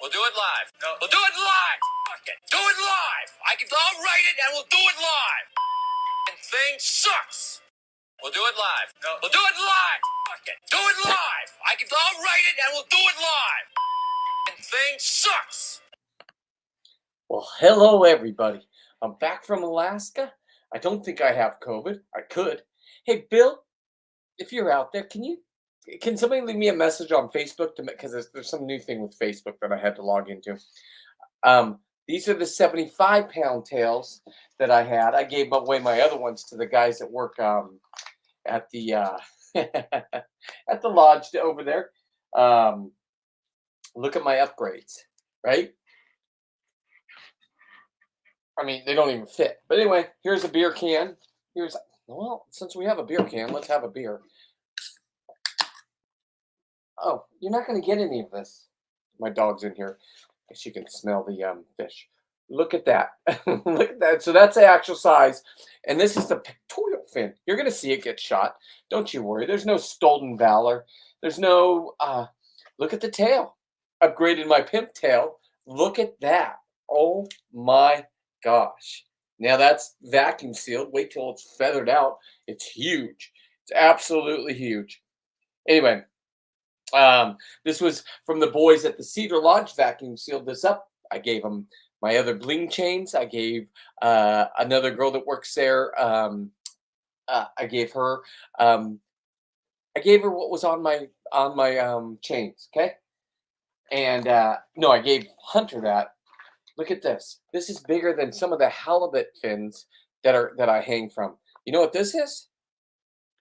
We'll do it live. No. We'll do it live. Fuck it. Do it live. I'll write it and we'll do it live. And thing sucks. We'll do it live. No. We'll do it live. Fuck it. Do it live. I'll write it and we'll do it live. And thing sucks. Well, hello everybody. I'm back from Alaska. I don't think I have COVID. I could. Hey, Bill, if you're out there, can somebody leave me a message on Facebook because there's some new thing with Facebook that I had to log into. These are the 75-pound tails that I had. I gave away my other ones to the guys that work at the at the lodge over there. Look at my upgrades, right? I mean, they don't even fit. But anyway, here's a beer can. Since we have a beer can, let's have a beer. Oh, you're not going to get any of this. My dog's in here. She can smell the fish. Look at that. Look at that. So that's the actual size. And this is the pectoral fin. You're going to see it get shot. Don't you worry. There's no stolen valor. There's no, look at the tail. Upgraded my pimp tail. Look at that. Oh my gosh. Now that's vacuum sealed. Wait till it's feathered out. It's huge. It's absolutely huge. Anyway, this was from the boys at the Cedar Lodge. Vacuum sealed this up. I gave them my other bling chains. I gave another girl that works there. I gave her what was on my chains. Okay, and no, I gave Hunter that. Look at this. This is bigger than some of the halibut fins that I hang from. You know what this is?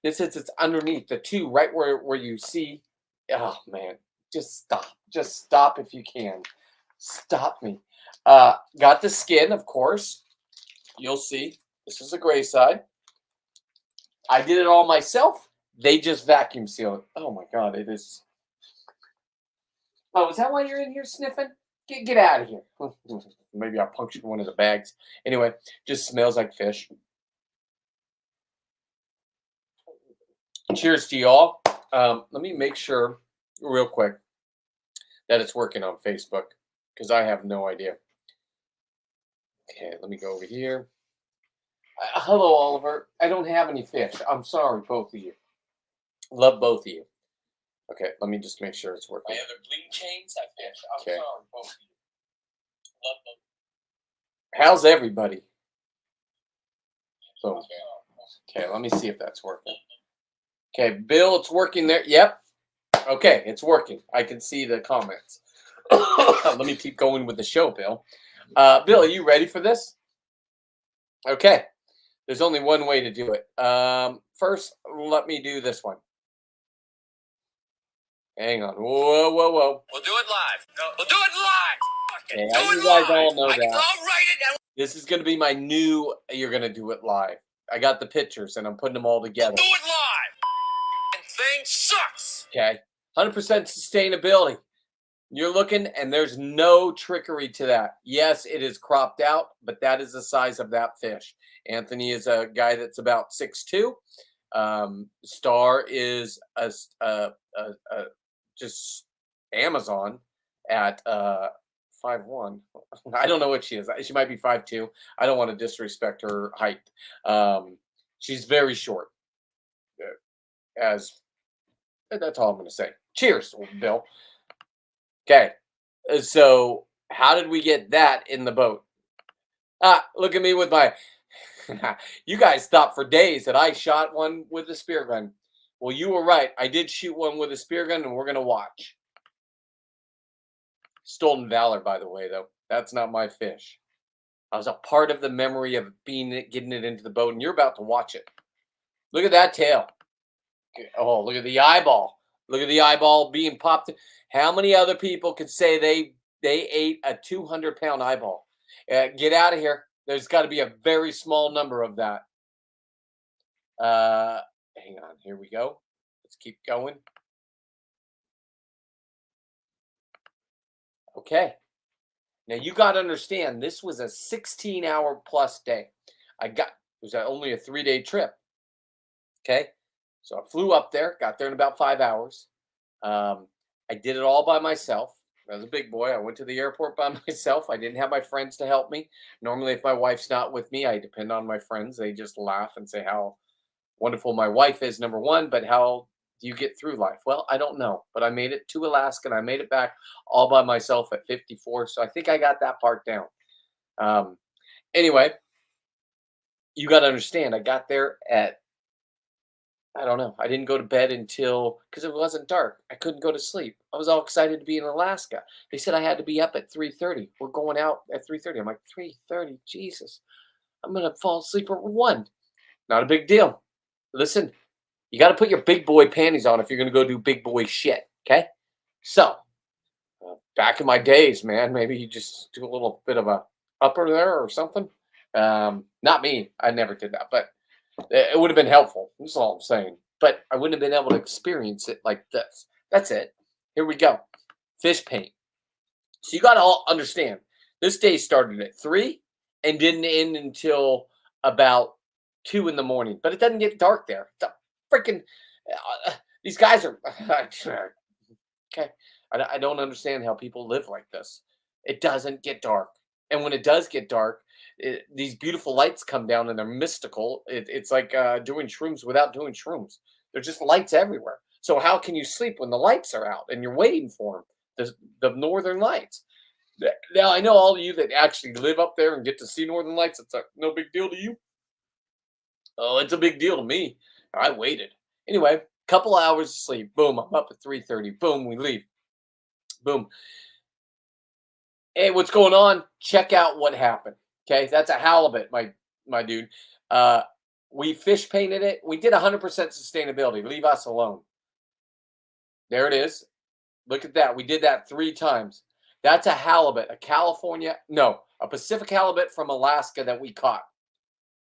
It's underneath the two, right where you see. Oh man, just stop if you can. Stop me. Got the skin, of course. You'll see. This is the gray side. I did it all myself. They just vacuum seal it. Oh my God, it is. Oh, is that why you're in here sniffing? Get out of here. Maybe I punctured one of the bags. Anyway, just smells like fish. Cheers to y'all. Let me make sure real quick that it's working on Facebook because I have no idea. Okay, let me go over here. Hello, Oliver. I don't have any fish. I'm sorry, both of you. Love both of you. Okay, let me just make sure it's working. My other bling chains, I fish. I'm sorry, both of you. Love both. How's everybody? Boom. Okay, let me see if that's working. Okay, Bill, it's working there. Yep. Okay, it's working. I can see the comments. Let me keep going with the show, Bill. Bill, are you ready for this? Okay. There's only one way to do it. First, let me do this one. Hang on. Whoa. We'll do it live. No. We'll do it live. Okay, you guys all know that. I'll write it and this is going to be my new, you're going to do it live. I got the pictures, and I'm putting them all together. We'll do it live. And thing sucks. Okay. 100% sustainability. You're looking, and there's no trickery to that. Yes, it is cropped out, but that is the size of that fish. Anthony is a guy that's about 6'2". Star is just Amazon at 5'1". I don't know what she is. She might be 5'2". I don't want to disrespect her height. She's very short. That's all I'm going to say. Cheers, Bill. Okay, so how did we get that in the boat? Look at me with my. You guys thought for days that I shot one with a spear gun. Well, you were right. I did shoot one with a spear gun, and we're going to watch. Stolen valor, by the way, though. That's not my fish. I was a part of the memory of getting it into the boat, and you're about to watch it. Look at that tail. Oh, look at the eyeball. Look at the eyeball being popped. How many other people could say they ate a 200-pound eyeball? Get out of here. There's got to be a very small number of that. Hang on. Here we go. Let's keep going. Okay. Now, you got to understand, this was a 16-hour plus day. It was only a 3-day trip. Okay. So I flew up there, got there in about 5 hours. I did it all by myself. I was a big boy. I went to the airport by myself. I didn't have my friends to help me. Normally, if my wife's not with me, I depend on my friends. They just laugh and say how wonderful my wife is, number one, but how do you get through life? Well, I don't know, but I made it to Alaska and I made it back all by myself at 54. So I think I got that part down. Um, anyway, you got to understand, I got there at, I don't know, I didn't go to bed until, because it wasn't dark. I couldn't go to sleep. I was all excited to be in Alaska. They said I had to be up at 3:30. We're going out at 3:30. I'm like, 3:30, Jesus. I'm going to fall asleep at 1. Not a big deal. Listen, you got to put your big boy panties on if you're going to go do big boy shit. Okay. So, back in my days, man, maybe you just do a little bit of a upper there or something. Not me. I never did that, but it would have been helpful. That's all I'm saying. But I wouldn't have been able to experience it like this. That's it. Here we go. Fish paint. So you got to all understand. This day started at 3 and didn't end until about 2 in the morning. But it doesn't get dark there. It's a freaking. These guys are. Okay. I don't understand how people live like this. It doesn't get dark. And when it does get dark, these beautiful lights come down and they're mystical. It's like doing shrooms without doing shrooms. There's just lights everywhere. So how can you sleep when the lights are out and you're waiting for them? The northern lights. Now, I know all of you that actually live up there and get to see northern lights. It's like no big deal to you. Oh, it's a big deal to me. I waited. Anyway, couple hours of sleep. Boom, I'm up at 3:30. Boom, we leave. Boom. Hey, what's going on? Check out what happened. Okay, that's a halibut, my dude. We fish painted it. We did 100% sustainability. Leave us alone. There it is. Look at that. We did that 3 times. That's a halibut, a Pacific halibut from Alaska that we caught.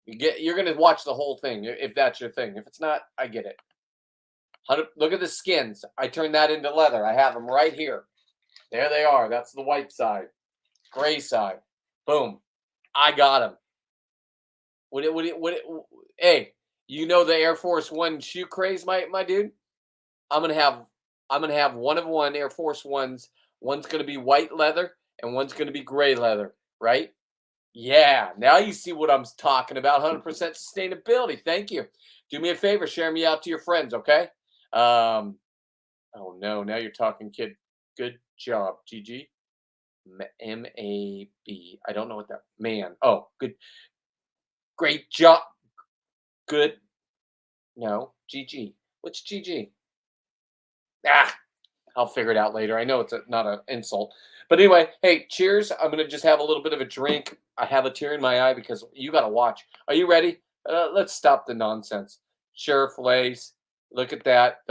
You're gonna watch the whole thing if that's your thing. If it's not, I get it. Look at the skins. I turned that into leather. I have them right here. There they are. That's the white side. Gray side. Boom. I got him. Hey, you know the Air Force One shoe craze, my dude? I'm gonna have one of one Air Force Ones. One's gonna be white leather and one's gonna be gray leather, right? Yeah, now you see what I'm talking about. 100% sustainability. Thank you. Do me a favor, share me out to your friends, okay? Oh no, now you're talking, kid. Good job, GG. MAB. I don't know what that man. Oh, good. Great job. Good. No, GG. What's GG? Ah, I'll figure it out later. I know it's not an insult. But anyway, hey, cheers. I'm going to just have a little bit of a drink. I have a tear in my eye because you got to watch. Are you ready? Let's stop the nonsense. Sure, fillets. Look at that.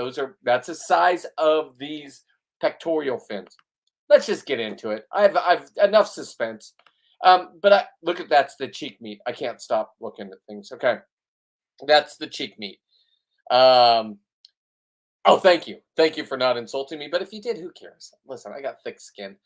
That's the size of these pectoral fins. Let's just get into it. I've enough suspense. But look at that's the cheek meat. I can't stop looking at things. Okay, that's the cheek meat. Oh, thank you for not insulting me. But if you did, who cares? Listen, I got thick skin.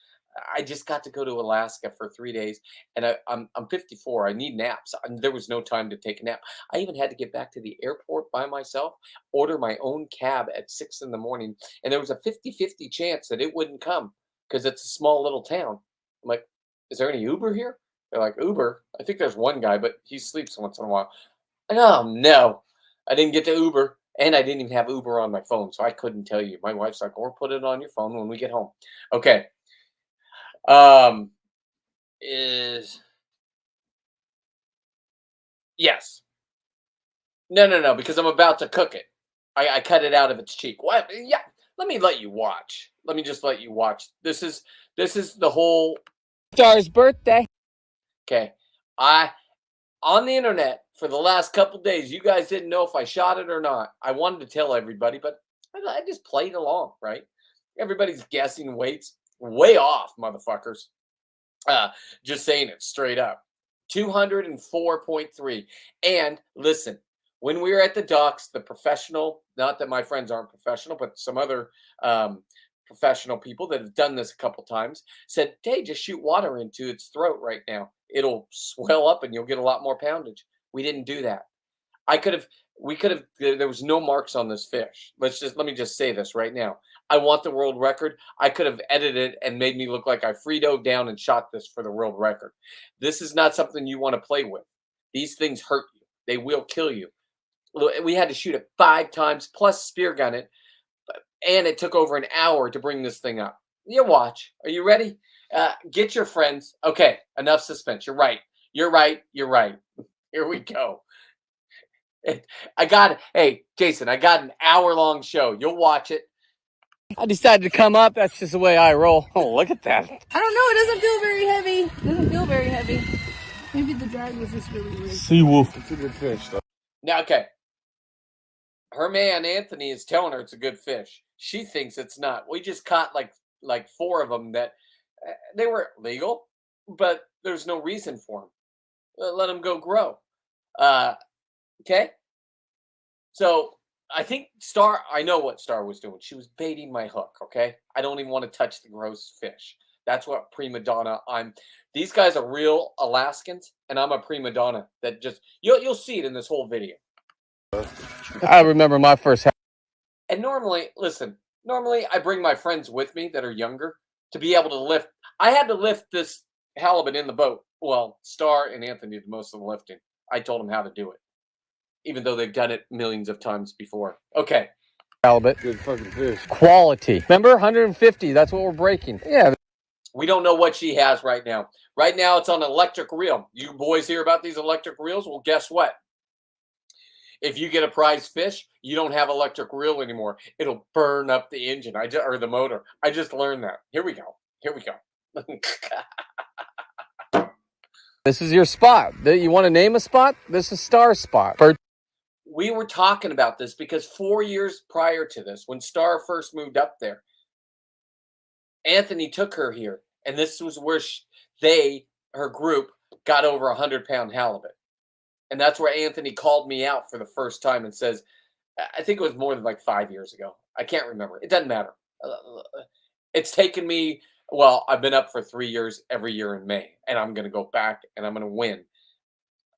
I just got to go to Alaska for 3 days, and I'm 54. I need naps. There was no time to take a nap. I even had to get back to the airport by myself, order my own cab at 6 in the morning, and there was a 50-50 chance that it wouldn't come because it's a small little town. I'm like, is there any Uber here? They're like, Uber? I think there's one guy, but he sleeps once in a while. Oh, no. I didn't get to Uber, and I didn't even have Uber on my phone, so I couldn't tell you. My wife's like, or put it on your phone when we get home. Okay. Um, is yes. No, because I'm about to cook it. I cut it out of its cheek. What? Yeah. Let me let you watch. Let me just let you watch. This is the whole Star's birthday. okay. On the internet for the last couple days, you guys didn't know if I shot it or not. I wanted to tell everybody, but I just played along, right? Everybody's guessing weights. Way off, motherfuckers. Just saying it straight up. 204.3. And listen, when we were at the docks, the professional, not that my friends aren't professional, but some other professional people that have done this a couple times said, hey, just shoot water into its throat right now. It'll swell up and you'll get a lot more poundage. We didn't do that. I could have, We could have. There was no marks on this fish. Let me just say this right now. I want the world record. I could have edited it and made me look like I free-dove down and shot this for the world record. This is not something you want to play with. These things hurt you. They will kill you. We had to shoot it 5 times plus spear gun it, and it took over an hour to bring this thing up. You watch. Are you ready? Get your friends. Okay, enough suspense. You're right. You're right. You're right. Here we go. Hey, Jason, I got an hour-long show. You'll watch it. I decided to come up. That's just the way I roll. Oh, look at that. I don't know. It doesn't feel very heavy. It doesn't feel very heavy. Maybe the drag was just really weird. Sea wolf. It's a good fish, though. Now, okay. Her man, Anthony, is telling her it's a good fish. She thinks it's not. We just caught like 4 of them that they were legal, but there's no reason for them. Let them go grow. Okay? So I think I know what Star was doing. She was baiting my hook, okay? I don't even want to touch the gross fish. That's what prima donna these guys are real Alaskans, and I'm a prima donna that just, you'll see it in this whole video. I remember my first. And normally I bring my friends with me that are younger to be able to lift. I had to lift this halibut in the boat. Well, Star and Anthony did most of the lifting. I told them how to do it, even though they've done it millions of times before. Okay. Halibut. Good fucking fish. Quality. Remember, 150. That's what we're breaking. Yeah. We don't know what she has right now. Right now, it's on an electric reel. You boys hear about these electric reels? Well, guess what? If you get a prize fish, you don't have electric reel anymore. It'll burn up the engine or the motor. I just learned that. Here we go. This is your spot. You want to name a spot? This is Star's spot. We were talking about this because 4 years prior to this, when Star first moved up there, Anthony took her here. And this was where her group, got over 100-pound halibut. And that's where Anthony called me out for the first time and says, I think it was more than like 5 years ago. I can't remember. It doesn't matter. It's taken me, I've been up for 3 years every year in May. And I'm going to go back and I'm going to win.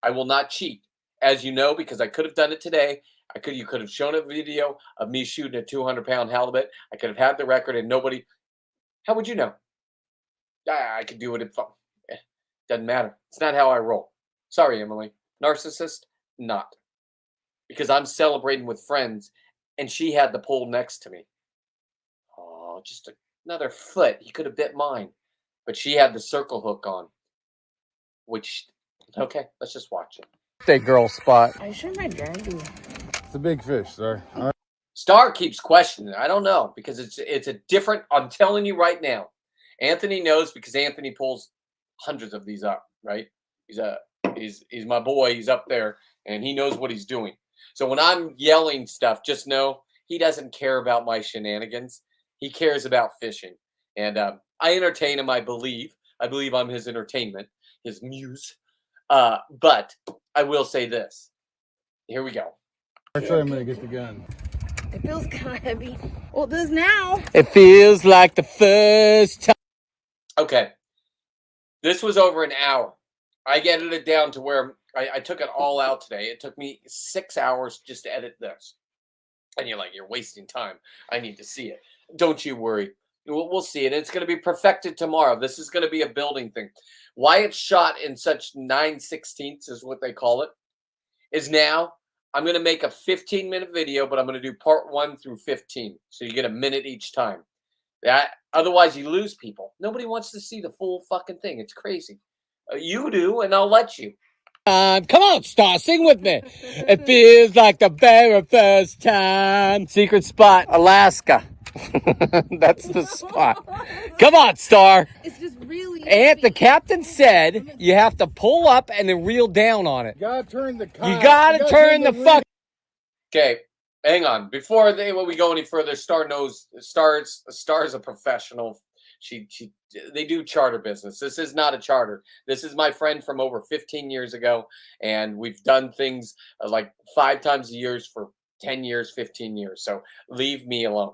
I will not cheat, as you know, because I could have done it today. You could have shown a video of me shooting a 200-pound halibut. I could have had the record and nobody. How would you know? I could do it if doesn't matter. It's not how I roll. Sorry, Emily. Narcissist? Not. Because I'm celebrating with friends and she had the pole next to me. Oh, just another foot. He could have bit mine. But she had the circle hook on. Okay, let's just watch it. Big girl spot. I sure might drag you. It's a big fish, sir. Star keeps questioning. I don't know because it's a different. I'm telling you right now. Anthony knows because Anthony pulls hundreds of these up. Right? He's my boy. He's up there and he knows what he's doing. So when I'm yelling stuff, just know he doesn't care about my shenanigans. He cares about fishing, and I entertain him. I believe I'm his entertainment, his muse. But I will say this. Here we go. Actually, I'm gonna get the gun. It feels kind of heavy. Well, it does now. It feels like the first time. Okay. This was over an hour. I edited it down to where I took it all out today. It took me 6 hours just to edit this. And you're like, you're wasting time. I need to see it. Don't you worry. We'll see it. It's going to be perfected tomorrow. This is going to be a building thing. Why it's shot in such 9/16 is what they call it, is now I'm going to make a 15-minute video, but I'm going to do part 1 through 15. So you get a minute each time. Otherwise, you lose people. Nobody wants to see the full fucking thing. It's crazy. You do, and I'll let you. Come on, Star, sing with me. It feels like the very first time. Secret spot, Alaska. That's the spot. Come on, Star. It's just really. And the captain said you have to pull up and then reel down on it. You gotta turn the car. You gotta turn the fuck. Okay, hang on. Before we go any further, Star's a professional. They do charter business. This is not a charter. This is my friend from over 15 years ago, and we've done things like 5 times a year for 10 years, 15 years. So leave me alone.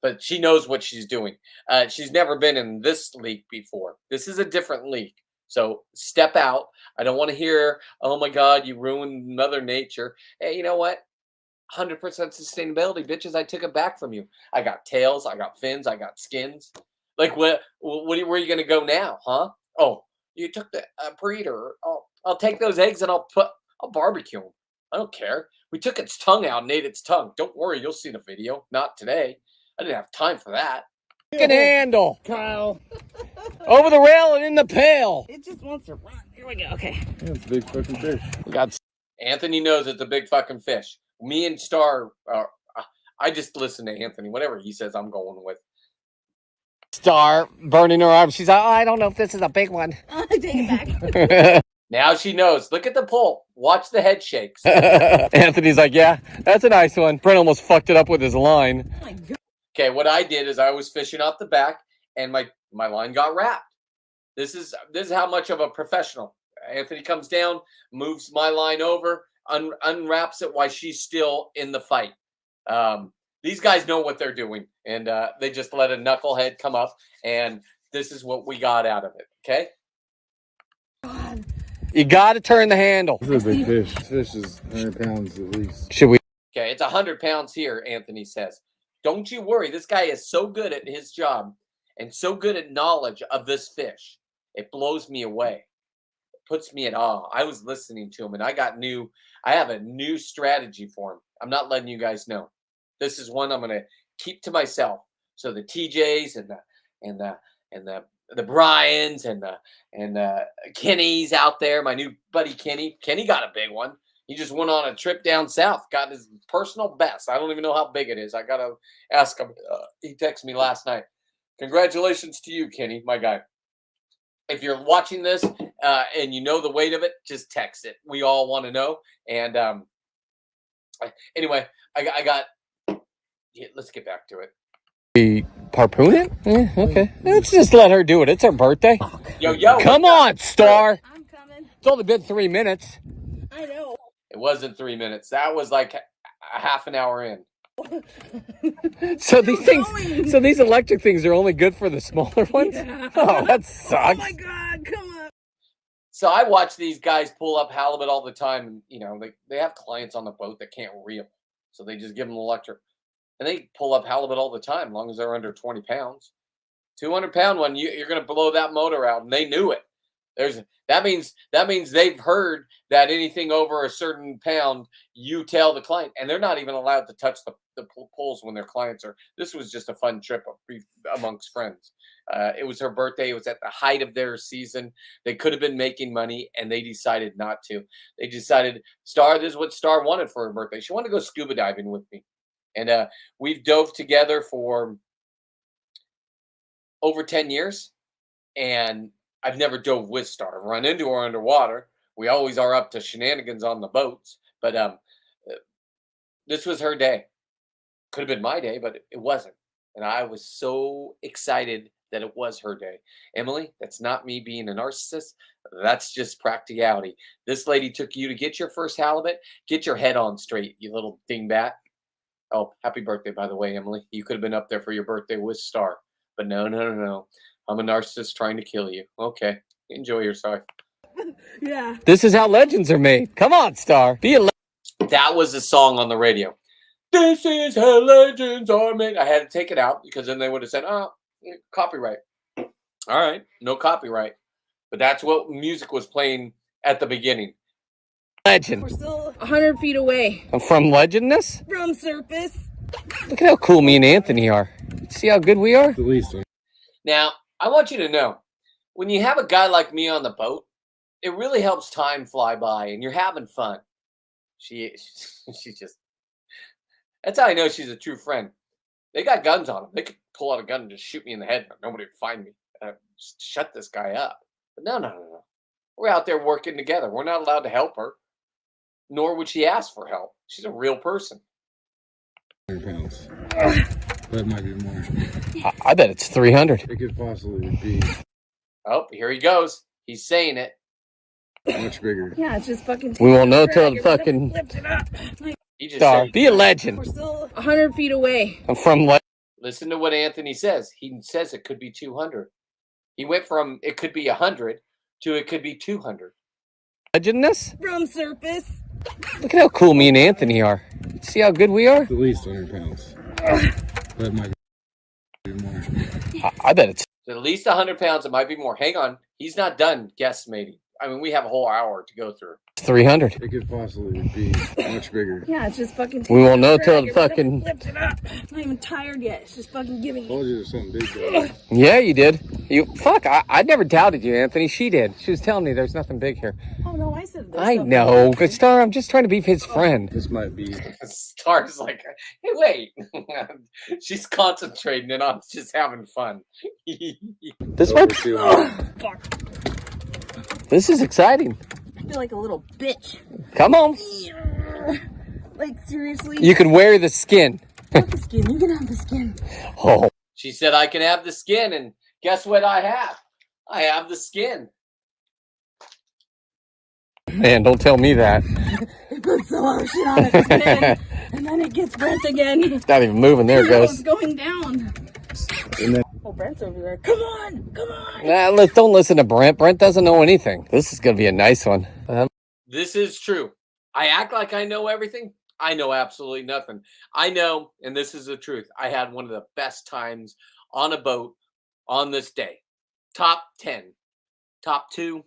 But she knows what she's doing. She's never been in this league before. This is a different league. So step out. I don't want to hear, oh my God, you ruined Mother Nature. Hey, you know what? 100% sustainability, bitches. I took it back from you. I got tails, I got fins, I got skins. Like, where are you going to go now, huh? Oh, you took the breeder. Oh, I'll take those eggs and I'll barbecue them. I don't care. We took its tongue out and ate its tongue. Don't worry, you'll see the video. Not today. I didn't have time for that. Fucking handle. Kyle. Over the rail and in the pail. It just wants to run. Here we go. Okay. Yeah, it's a big fucking fish. We got Anthony knows it's a big fucking fish. Me and Star, I just listen to Anthony. Whatever he says, I'm going with. Star burning her arm. She's like, oh, I don't know if this is a big one. Take it back. Now she knows. Look at the pole. Watch the head shakes. Anthony's like, yeah, that's a nice one. Brent almost fucked it up with his line. Oh my God. Okay, what I did is I was fishing off the back, and my line got wrapped. This is how much of a professional. Anthony comes down, moves my line over, unwraps it while she's still in the fight. These guys know what they're doing, and they just let a knucklehead come up, and this is what we got out of it. Okay. God. You got to turn the handle. This is a big fish. This fish is 100 pounds at least. Should we? Okay, it's 100 pounds here, Anthony says. Don't you worry. This guy is so good at his job and so good at knowledge of this fish. It blows me away. It puts me at awe. I was listening to him, and I have a new strategy for him. I'm not letting you guys know. This is one I'm going to keep to myself. So the TJs and the Bryans and the Kenny's out there. My new buddy Kenny. Kenny got a big one. He just went on a trip down south. Got his personal best. I don't even know how big it is. I got to ask him. He texted me last night. Congratulations to you, Kenny, my guy. If you're watching this and you know the weight of it, just text it. We all want to know. And anyway, I got. Yeah, let's get back to it. We harpoon it? Okay. Let's just let her do it. It's her birthday. Yo. Come on, Star. I'm coming. It's only been 3 minutes. I know. It wasn't 3 minutes. That was like a half an hour in. So these electric things are only good for the smaller ones? Yeah. Oh, that sucks. Oh my God, come on. So I watch these guys pull up halibut all the time. And, you know, they have clients on the boat that can't reel. So they just give them electric. And they pull up halibut all the time, as long as they're under 20 pounds. 200-pound one, you're going to blow that motor out. And they knew it. That means they've heard that anything over a certain pound, you tell the client. And they're not even allowed to touch the poles when their clients are. This was just a fun trip amongst friends. It was her birthday. It was at the height of their season. They could have been making money, and they decided not to. They decided, Star, this is what Star wanted for her birthday. She wanted to go scuba diving with me. And we've dove together for over 10 years. And I've never dove with Star. Run into her underwater. We always are up to shenanigans on the boats. But this was her day. Could have been my day, but it wasn't. And I was so excited that it was her day. Emily, that's not me being a narcissist. That's just practicality. This lady took you to get your first halibut. Get your head on straight, you little dingbat. Oh, happy birthday, by the way, Emily. You could have been up there for your birthday with Star. But no. I'm a narcissist trying to kill you. Okay. Enjoy yourself. Yeah. This is how legends are made. Come on, Star. Be a legend. That was a song on the radio. This is how legends are made. I had to take it out because then they would have said, oh, copyright. All right. No copyright. But that's what music was playing at the beginning. Legend. We're still 100 feet away From legendness? from surface. Look at how cool me and Anthony are. See how good we are? At least. Now, I want you to know, when you have a guy like me on the boat, it really helps time fly by and you're having fun. She's just, that's how I know she's a true friend. They got guns on them. They could pull out a gun and just shoot me in the head. But nobody would find me. Just shut this guy up. But no. We're out there working together. We're not allowed to help her. Nor would she ask for help. She's a real person. 100 pounds. That might be more. I bet it's 300. It could possibly be Oh, here he goes. He's saying it. much bigger. Yeah, it's just fucking. We won't know till the fucking Lift it up. He just Star. said, Be a legend. We're still 100 feet away. From listen to what Anthony says. He says it could be 200. He went from it could be 100 to it could be 200. legendness? From surface. Look at how cool me and Anthony are. See how good we are? At least 100 pounds. That might be more. I bet it's at least 100 pounds. It might be more. Hang on. He's not done guesstimating. I mean, we have a whole hour to go through. 300. It could possibly be much bigger. Yeah, it's just fucking. We won't know till the fucking. Lift it up. I'm not even tired yet. It's just fucking giving I me. told you there's something big there. Yeah, you did. Fuck. I never doubted you, Anthony. She did. She was telling me there's nothing big here. Oh no, I said this. I know, but Star, I'm just trying to be his friend. This might be. Star's like, hey, wait. She's concentrating and I'm just having fun. This over might. 200. Fuck. This is exciting. I feel like a little bitch. Come on. Like seriously. You can wear the skin. Have the skin. You can have the skin. Oh. She said I can have the skin, and guess what I have? I have the skin. Man, don't tell me that. It puts the lotion on its skin, and then it gets Brent again. It's not even moving. There it No, it's goes. going down. And then Oh, Brent's over there. Come on, come on. Nah, don't listen to Brent. Brent doesn't know anything. This is going to be a nice one. This is true. I act like I know everything. I know absolutely nothing. I know, and this is the truth, I had one of the best times on a boat on this day. Top 10. Top 2,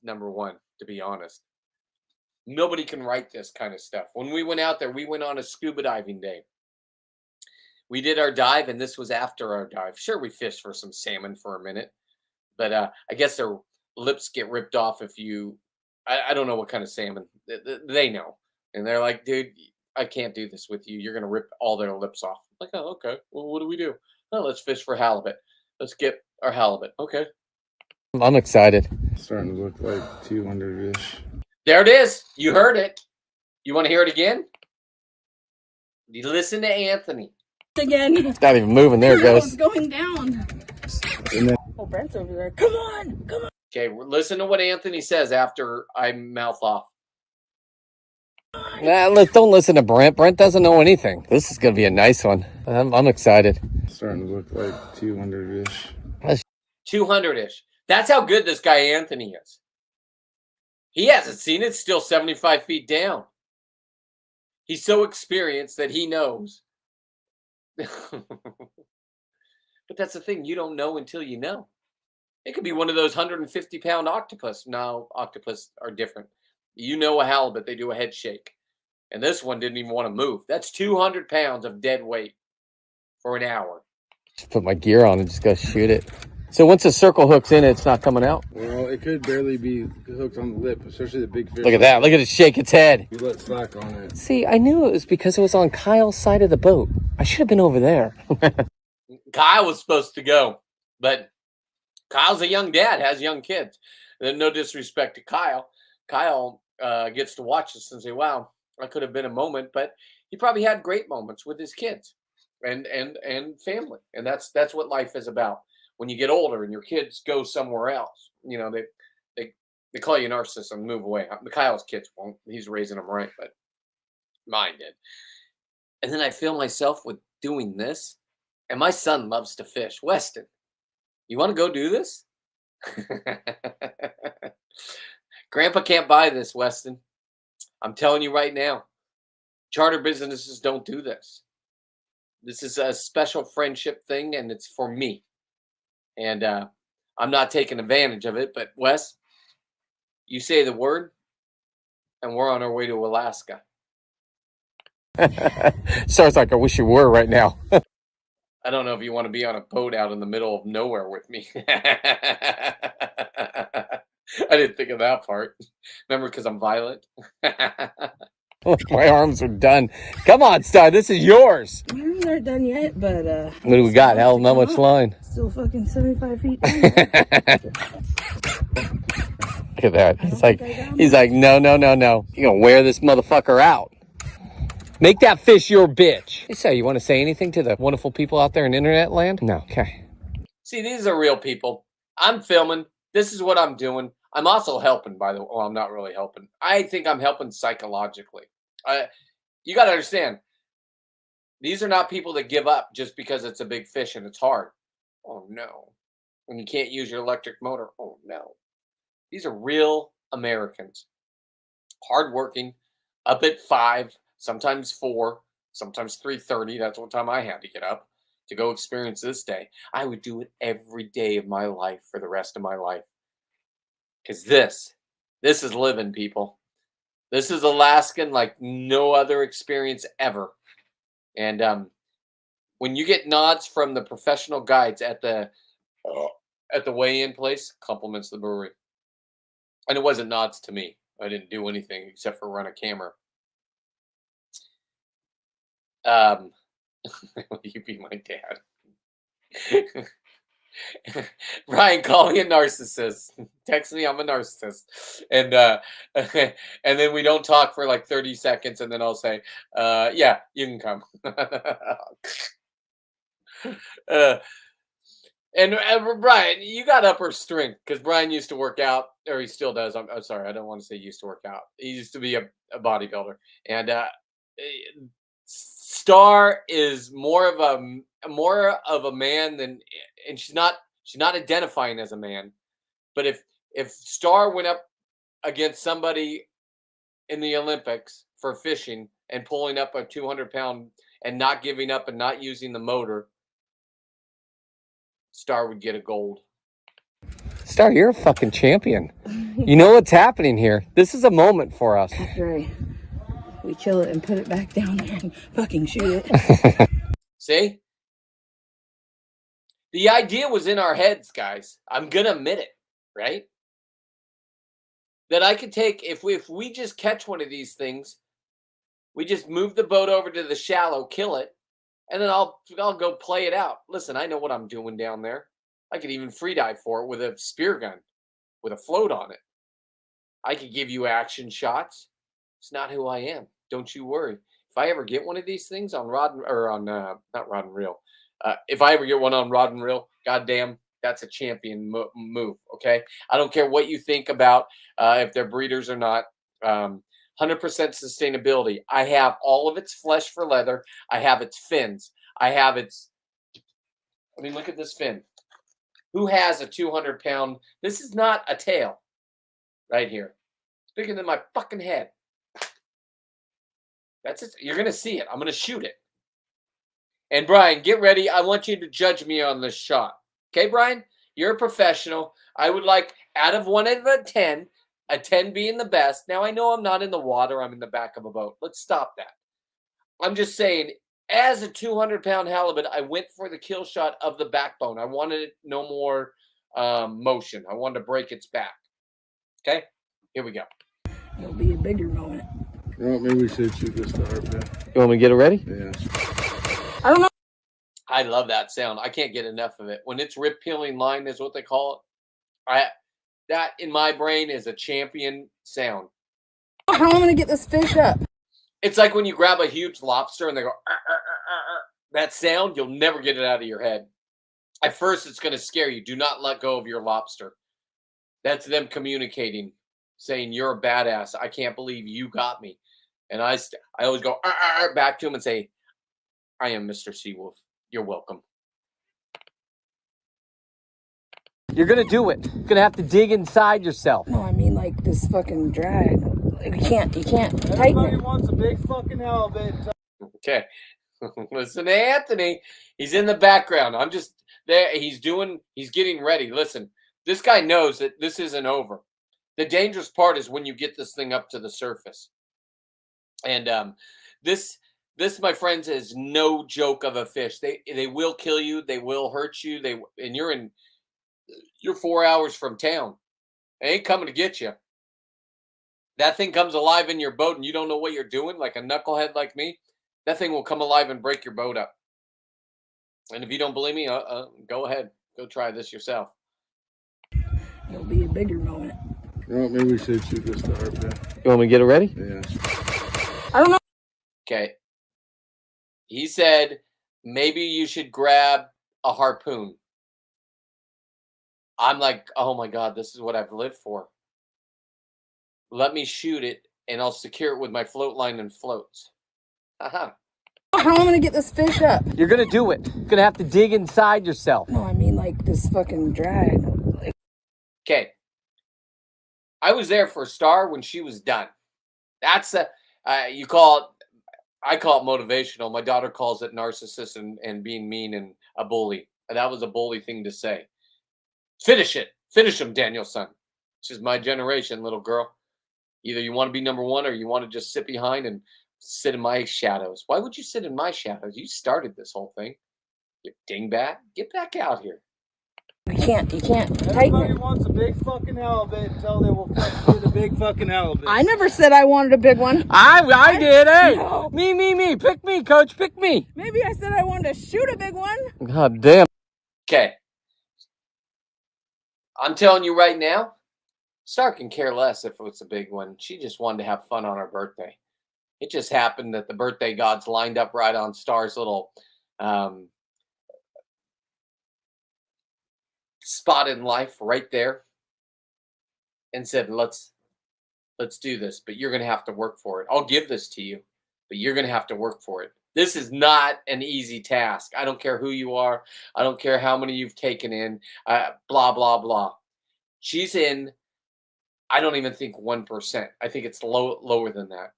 number 1, to be honest. Nobody can write this kind of stuff. When we went out there, we went on a scuba diving day. We did our dive, and this was after our dive. Sure, we fished for some salmon for a minute, but I guess their lips get ripped off if you, I don't know what kind of salmon. They know. And they're like, dude, I can't do this with you. You're going to rip all their lips off. I'm like, oh, okay. Well, what do we do? Oh, let's fish for halibut. Let's get our halibut. Okay. I'm excited. it's starting to look like 200-ish. There it is. You heard it. You want to hear it again? You listen to Anthony. Again. It's not even moving. There it No, goes. it's going down. And then Oh, Brent's over there. Come on, come on. Okay, listen to what Anthony says after I mouth off. Nah, don't listen to Brent. Brent doesn't know anything. This is going to be a nice one. I'm excited. it's starting to look like 200-ish. 200-ish. That's how good this guy Anthony is. He hasn't seen it. It's still 75 feet down. He's so experienced that he knows. But that's the thing. You don't know until you know. It could be one of those 150-pound octopus. No, octopus are different. You know a halibut, they do a head shake. And this one didn't even want to move. That's 200 pounds of dead weight for an hour. Just put my gear on and just go shoot it. So once the circle hook's in it, it's not coming out. Well, it could barely be hooked on the lip, especially the big fish. Look at that. Look at it shake its head. You let slack on it. See, I knew it was because it was on Kyle's side of the boat. I should have been over there. Kyle was supposed to go, but Kyle's a young dad, has young kids. And no disrespect to Kyle. Kyle gets to watch this and say, wow, that could have been a moment, but he probably had great moments with his kids and family. And that's what life is about. When you get older and your kids go somewhere else, you know, they call you narcissist and move away. Kyle's kids won't. He's raising them right, but mine did. And then I feel myself with doing this. And my son loves to fish. Weston, you want to go do this? Grandpa can't buy this, Weston. I'm telling you right now. Charter businesses don't do this. This is a special friendship thing, and it's for me. And I'm not taking advantage of it. But, Wes, you say the word, and we're on our way to Alaska. Sounds like I wish you were right now. I don't know if you want to be on a boat out in the middle of nowhere with me. I didn't think of that part. Remember, because I'm violent. My arms are done. Come on, Star. This is yours. My arms aren't done yet, but What do we got? Hell, not much line. still fucking 75 feet down. Look at that. He's like, no. You're gonna wear this motherfucker out. Make that fish your bitch. So, you want to say anything to the wonderful people out there in internet land? No. Okay. See, these are real people. I'm filming. This is what I'm doing. I'm also helping, by the way. Well, I'm not really helping. I think I'm helping psychologically. You got to understand, these are not people that give up just because it's a big fish and it's hard. Oh, no. When you can't use your electric motor. Oh, no. These are real Americans. Hardworking. up at 5, sometimes 4, sometimes 3:30. That's what time I had to get up to go experience this day. I would do it every day of my life for the rest of my life. Because this is living, people. This is Alaskan like no other experience ever. And when you get nods from the professional guides at the weigh-in place, compliments the brewery. And it wasn't nods to me. I didn't do anything except for run a camera. You be my dad. Brian, call me a narcissist. Text me, I'm a narcissist. And and then we don't talk for like 30 seconds, and then I'll say, yeah, you can come. And Brian, you got upper strength because Brian used to work out, or he still does. I'm sorry, I don't want to say used to work out. He used to be a bodybuilder, and Star is more of a man than, and she's not identifying as a man. But if Star went up against somebody in the Olympics for fishing and pulling up a 200-pound and not giving up and not using the motor, Star would get a gold. Star, you're a fucking champion. You know what's happening here. This is a moment for us. After we kill it and put it back down there and fucking shoot it. See? The idea was in our heads, guys. I'm going to admit it, right? That I could take, if we just catch one of these things, we just move the boat over to the shallow, kill it, and then I'll go play it out. Listen, I know what I'm doing down there. I could even free dive for it with a spear gun, with a float on it. I could give you action shots. It's not who I am. Don't you worry. If I ever get one of these things on not rod and reel, if I ever get one on rod and reel, goddamn, that's a champion move. Okay, I don't care what you think about if they're breeders or not. 100% sustainability. I have all of its flesh for leather. I have its fins. I have its. I mean, look at this fin. Who has a 200-pound? This is not a tail. Right here, it's bigger than my fucking head. That's it. You're gonna see it. I'm gonna shoot it. And Brian, get ready. I want you to judge me on this shot. Okay, Brian? You're a professional. I would like, out of 1 out of 10, a 10 being the best. Now, I know I'm not in the water. I'm in the back of a boat. Let's stop that. I'm just saying, as a 200-pound halibut, I went for the kill shot of the backbone. I wanted no more motion. I wanted to break its back. Okay? Here we go. It'll be a bigger moment. Well, maybe we should shoot this star, man. You want me to get it ready? Yeah. I don't know. I love that sound. I can't get enough of it. When it's rip peeling line is what they call it. That in my brain is a champion sound. How am I going to get this fish up? It's like when you grab a huge lobster and they go, "Arr, arr, arr, arr." That sound, you'll never get it out of your head. At first, it's going to scare you. Do not let go of your lobster. That's them communicating, saying, you're a badass. I can't believe you got me. And I always go "Arr, arr, arr," back to him and say, I am Mr. Seawolf. You're welcome. You're going to do it. You're going to have to dig inside yourself. No, I mean like this fucking drag. Like, you can't tighten Everybody it. wants a big fucking halibut. Okay. Listen to Anthony. He's in the background. I'm just there. He's getting ready. Listen, this guy knows that this isn't over. The dangerous part is when you get this thing up to the surface. And this, my friends, is no joke of a fish. They will kill you. They will hurt you. And you're 4 hours from town. They ain't coming to get you. That thing comes alive in your boat and you don't know what you're doing, like a knucklehead like me, that thing will come alive and break your boat up. And if you don't believe me, go ahead. Go try this yourself. It'll be a bigger moment. Well, maybe we should shoot this star, man. You want me to get it ready? Yeah. I don't know. Okay. He said, maybe you should grab a harpoon. I'm like, oh my God, this is what I've lived for. Let me shoot it, and I'll secure it with my float line and floats. How am I going to get this fish up? You're going to do it. You're going to have to dig inside yourself. No, I mean like this fucking drag. Okay. I was there for Star when she was done. You call it. I call it motivational. My daughter calls it narcissist and being mean and a bully. And that was a bully thing to say. Finish it. Finish him, Danielson. This is my generation, little girl. Either you want to be number one or you want to just sit behind and sit in my shadows. Why would you sit in my shadows? You started this whole thing. You dingbat. Get back out here. You can't tighten Everybody it. wants a big fucking halibut until they will fucking get a big fucking halibut. I never said I wanted a big one. I did. Hey, No. me. Pick me, coach. Pick me. Maybe I said I wanted to shoot a big one. God damn. Okay. I'm telling you right now, Star can care less if it's a big one. She just wanted to have fun on her birthday. It just happened that the birthday gods lined up right on Star's little spot in life right there and said, let's do this, but you're going to have to work for it. I'll give this to you, but you're going to have to work for it. This is not an easy task. I don't care who you are. I don't care how many you've taken in, blah, blah, blah. She's in, I don't even think 1%. I think it's lower than that.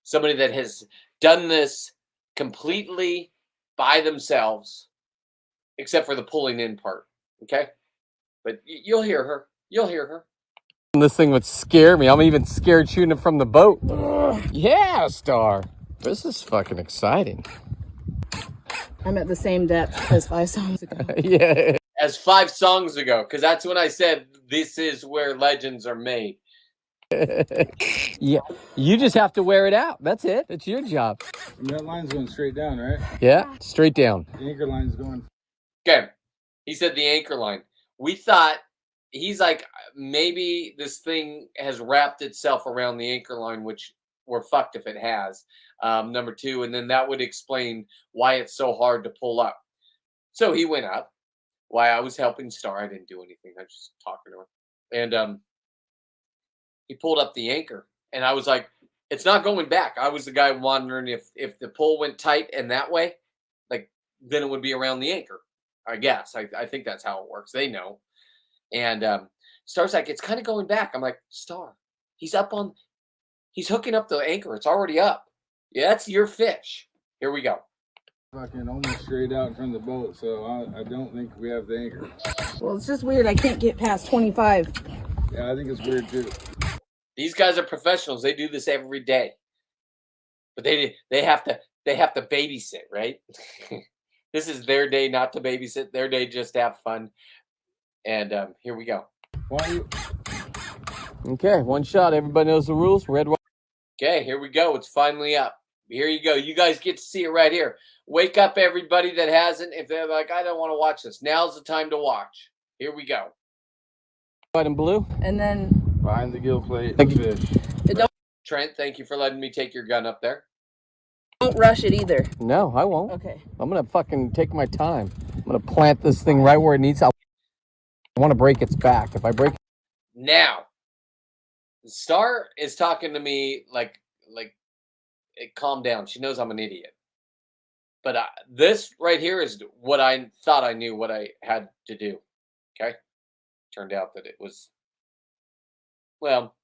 Somebody that has done this completely by themselves, except for the pulling in part. Okay? But you'll hear her. You'll hear her. This thing would scare me. I'm even scared shooting it from the boat. Yeah, Star. This is fucking exciting. I'm at the same depth as 5 songs ago. Yeah. As 5 songs ago, because that's when I said this is where legends are made. Yeah. You just have to wear it out. That's it. It's your job. And that line's going straight down, right? Yeah. Straight down. The anchor line's going. Okay. He said the anchor line. We thought, he's like, maybe this thing has wrapped itself around the anchor line, which we're fucked if it has. Number 2, and then that would explain why it's so hard to pull up. So he went up. Why I was helping Star. I didn't do anything. I was just talking to her. And he pulled up the anchor. And I was like, it's not going back. I was the guy wondering if the pull went tight and that way, like, then it would be around the anchor. I guess. I think that's how it works. They know. And Star's like, it's kind of going back. I'm like, Star, he's hooking up the anchor. It's already up. Yeah, that's your fish. Here we go. Fucking almost straight out in front of the boat, so I don't think we have the anchor. Well, it's just weird. I can't get past 25. Yeah, I think it's weird too. These guys are professionals. They do this every day. But they have to babysit, right? This is their day not to babysit. Their day just to have fun. And here we go. Why you? Okay. One shot. Everybody knows the rules. Red, white. Okay, here we go. It's finally up. Here you go. You guys get to see it right here. Wake up, everybody that hasn't. If they're like, I don't want to watch this. Now's the time to watch. Here we go. White and blue. And then Behind the gill plate, Thank the fish. Trent, thank you for letting me take your gun up there. don't rush it either. No, I won't. Okay. I'm going to fucking take my time. I'm going to plant this thing right where it needs. I want to break its back. If I break. Now, Star is talking to me like, calm down. She knows I'm an idiot. But this right here is what I thought I knew what I had to do. Okay? Turned out that it was, well,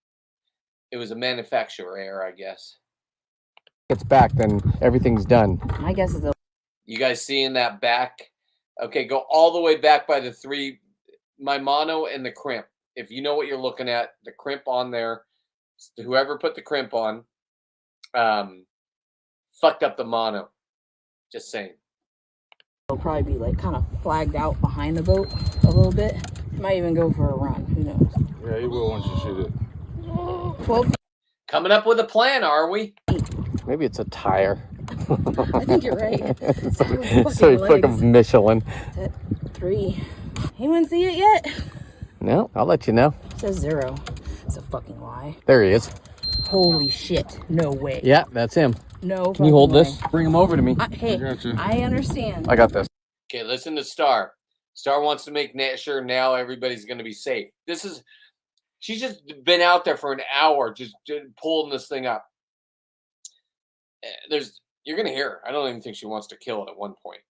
it was a manufacturer error, I guess. Its back, then everything's done. My guess is You guys seeing that back? Okay, go all the way back by the 3, my mono and the crimp. If you know what you're looking at, the crimp on there, whoever put the crimp on, fucked up the mono. Just saying. it'll probably be like kind of flagged out behind the boat a little bit. Might even go for a run. Who knows? Yeah, you will once you shoot it. 12 feet. Coming up with a plan, are we? Maybe it's a tire. I think you're right. So you took a Michelin. That's it. 3. Anyone see it yet? No, I'll let you know. It says 0. It's a fucking lie. There he is. Holy shit. No way. Yeah, that's him. No. Can you hold way. this? Bring him over to me. Hey, Gotcha. I understand. I got this. Okay, listen to Star. Star wants to make sure now everybody's going to be safe. She's just been out there for an hour just pulling this thing up. You're going to hear her. I don't even think she wants to kill it at one point.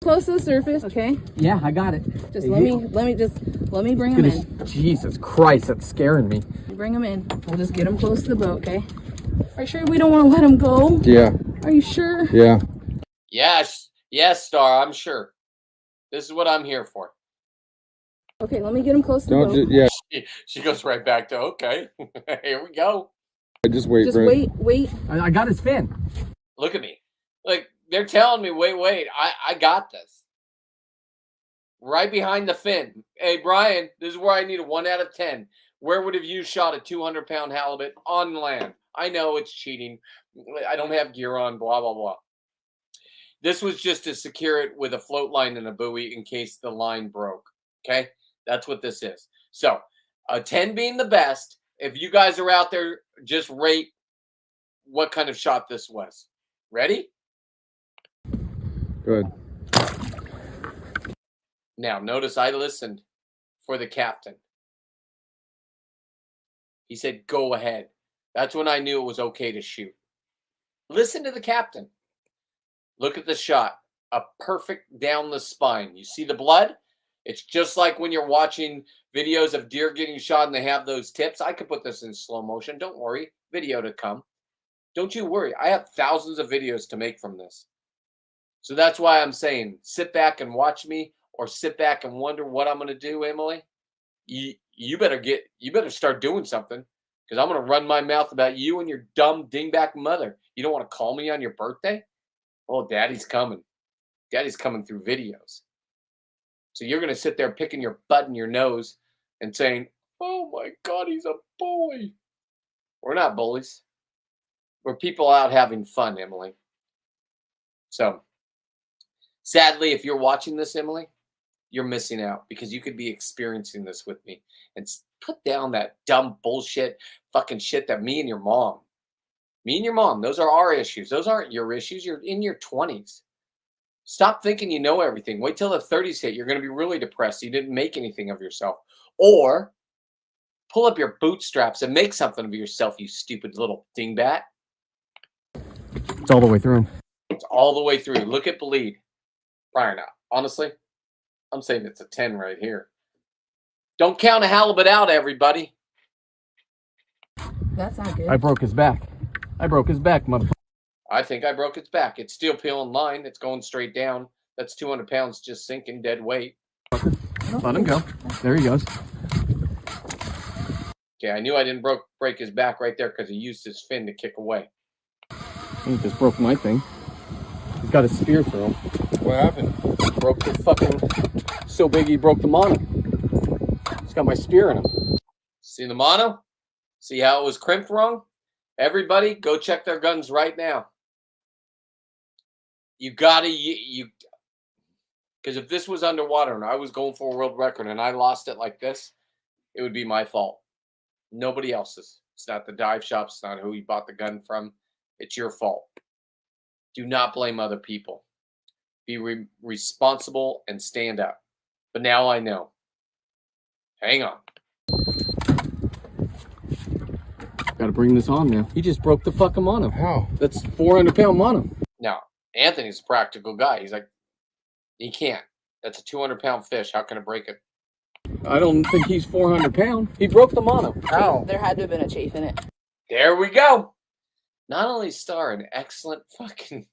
Close to the surface, okay? Yeah, I got it. Just let me bring him in. Jesus Christ, that's scaring me. You bring him in. We'll just get him close to the boat, okay? Are you sure we don't want to let him go? Yeah. Are you sure? Yeah. Yes, yes, Star. I'm sure. This is what I'm here for. Okay, let me get him close to the Don't. boat. Yeah. She goes right back to okay. Here we go. Just wait. Just Brent. wait. I got his fin. Look at me. Like they're telling me, wait. I got this. Right behind the fin. Hey Brian, this is where I need a 1 out of 10. Where would have you shot a 200-pound halibut on land? I know it's cheating. I don't have gear on. Blah blah blah. This was just to secure it with a float line and a buoy in case the line broke. Okay, that's what this is. So a 10 being the best. If you guys are out there, just rate what kind of shot this was. Ready? Good. Now, notice I listened for the captain. He said, go ahead. That's when I knew it was okay to shoot. Listen to the captain. Look at the shot. A perfect down the spine. You see the blood? It's just like when you're watching videos of deer getting shot and they have those tips. I could put this in slow motion. Don't worry. Video to come. Don't you worry. I have thousands of videos to make from this. So that's why I'm saying sit back and watch me, or sit back and wonder what I'm going to do, Emily. You better start doing something, because I'm going to run my mouth about you and your dumb dingback mother. You don't want to call me on your birthday? Oh, Daddy's coming. Daddy's coming through videos. So you're going to sit there picking your butt and your nose and saying, oh my God, he's a bully. We're not bullies. We're people out having fun, Emily. So sadly, if you're watching this, Emily, you're missing out, because you could be experiencing this with me. And put down that dumb bullshit fucking shit that me and your mom, those are our issues. Those aren't your issues. You're in your 20s. Stop thinking you know everything. Wait till the 30s hit. You're going to be really depressed. You didn't make anything of yourself. Or pull up your bootstraps and make something of yourself, you stupid little dingbat. It's all the way through. It's all the way through. Look at bleed. Brian, honestly, I'm saying it's a 10 right here. Don't count a halibut out, everybody. That's not good. I broke his back. Motherfucker. I think I broke its back. It's still peeling line. It's going straight down. That's 200 pounds just sinking, dead weight. Let him go. There he goes. Okay, I knew I didn't break his back right there because he used his fin to kick away. He just broke my thing. He's got a spear through him. What happened? Broke the fucking... So big he broke the mono. He's got my spear in him. See the mono? See how it was crimped wrong? Everybody, go check their guns right now. You gotta, because if this was underwater and I was going for a world record and I lost it like this, it would be my fault. Nobody else's. It's not the dive shop. It's not who you bought the gun from. It's your fault. Do not blame other people. Be responsible and stand up. But now I know. Hang on. Got to bring this on now. He just broke the fucking mono. How? That's 400-pound mono. Now, Anthony's a practical guy. He's like, he can't. That's a 200-pound fish. How can it break it? I don't think he's 400 pound. He broke the mono. How? There had to have been a chafe in it. There we go. Not only Star, an excellent fucking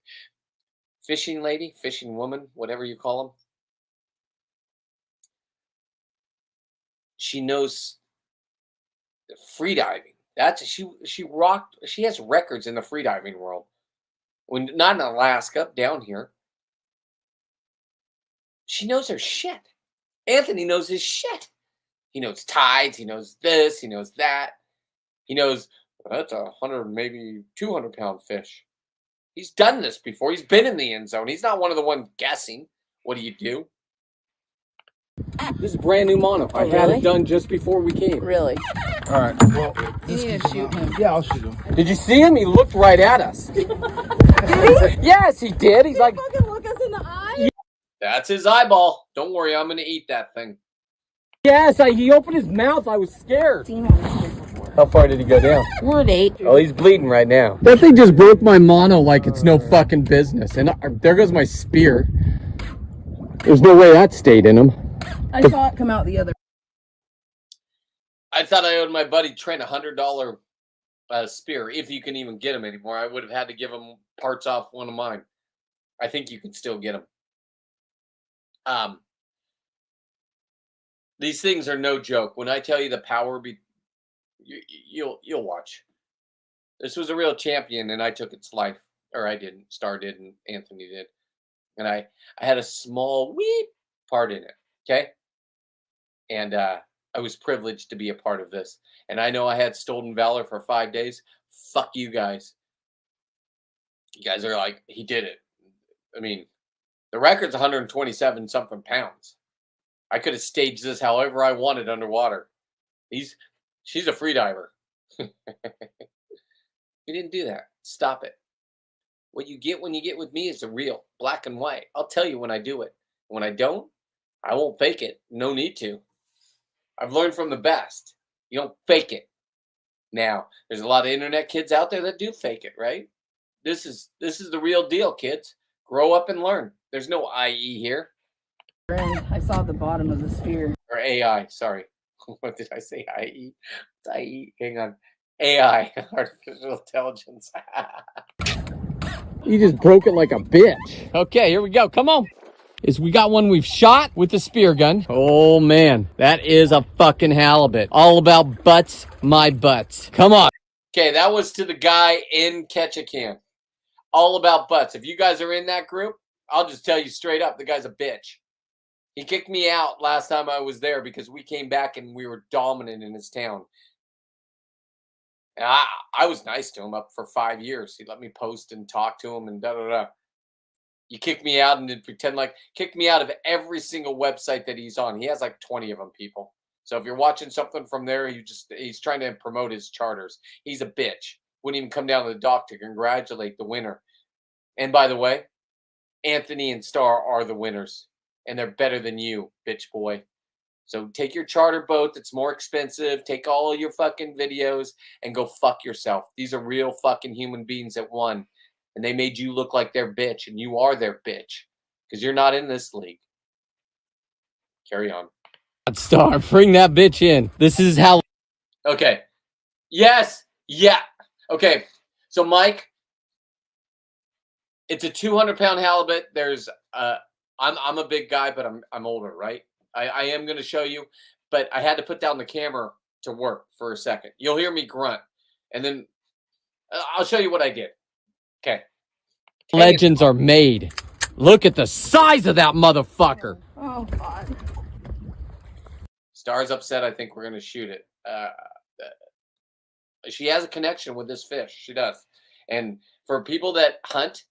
fishing lady, fishing woman, whatever you call them. She knows freediving. That's she rocked. She has records in the freediving world. When not in Alaska, down here. She knows her shit. Anthony knows his shit. He knows tides. He knows this. He knows that. He knows that's 100, maybe 200-pound fish. He's done this before. He's been in the end zone. He's not one of the ones guessing. What do you do? This is brand new mono. I had it done just before we came. Really? All right. Well, You need to shoot him. yeah, I'll shoot him. Did you see him? He looked right at us. Did he? Yes, he did. He's like, Fucking look us in the eye. That's his eyeball. Don't worry, I'm going to eat that thing. yes. He opened his mouth. I was scared. Seen him before. How far did he go down? We're at 8. Oh, he's bleeding right now. That thing just broke my mono like it's no fucking business. And there goes my spear. There's no way that stayed in him. I saw it come out the other. I thought I owed my buddy Trent $100 spear, if you can even get them anymore. I would have had to give them parts off one of mine. I think you can still get them. These things are no joke. When I tell you the power, you'll watch. This was a real champion, and I took its life, or I didn't. Star did, and Anthony did, and I had a small wee part in it. Okay, and I was privileged to be a part of this. And I know I had stolen valor for 5 days. Fuck you guys. You guys are like, he did it. I mean, the record's 127 something pounds. I could have staged this however I wanted underwater. She's a free diver. We didn't do that. Stop it. What you get when you get with me is the real, black and white. I'll tell you when I do it. When I don't, I won't fake it. No need to. I've learned from the best. You don't fake it. Now, there's a lot of internet kids out there that do fake it, right? This is the real deal, kids. Grow up and learn. There's no IE here. And I saw the bottom of the sphere. Or AI, sorry. What did I say? IE? It's IE. Hang on. AI, artificial intelligence. You just broke it like a bitch. Okay, here we go. Come on. We got one we've shot with the spear gun. Oh man, that is a fucking halibut. All about butts, my butts. Come on. Okay, that was to the guy in Ketchikan. All about butts. If you guys are in that group, I'll just tell you straight up, the guy's a bitch. He kicked me out last time I was there because we came back and we were dominant in his town. And I was nice to him up for 5 years. He let me post and talk to him and da-da-da. You kick me out and then pretend like, kick me out of every single website that he's on. He has like 20 of them, people. So if you're watching something from there, he's trying to promote his charters. He's a bitch. Wouldn't even come down to the dock to congratulate the winner. And by the way, Anthony and Star are the winners. And they're better than you, bitch boy. So take your charter boat that's more expensive. Take all your fucking videos and go fuck yourself. These are real fucking human beings that won. And they made you look like their bitch. And you are their bitch. Because you're not in this league. Carry on. Star, bring that bitch in. This is how. Okay. Yes. Yeah. Okay. So Mike, it's a 200-pound halibut. There's I'm a big guy, but I'm older, right? I am going to show you, but I had to put down the camera to work for a second. You'll hear me grunt, and then I'll show you what I did. Okay. Legends are made. Look at the size of that motherfucker. Oh, God. Star's upset. I think we're going to shoot it. She has a connection with this fish. She does. And for people that hunt,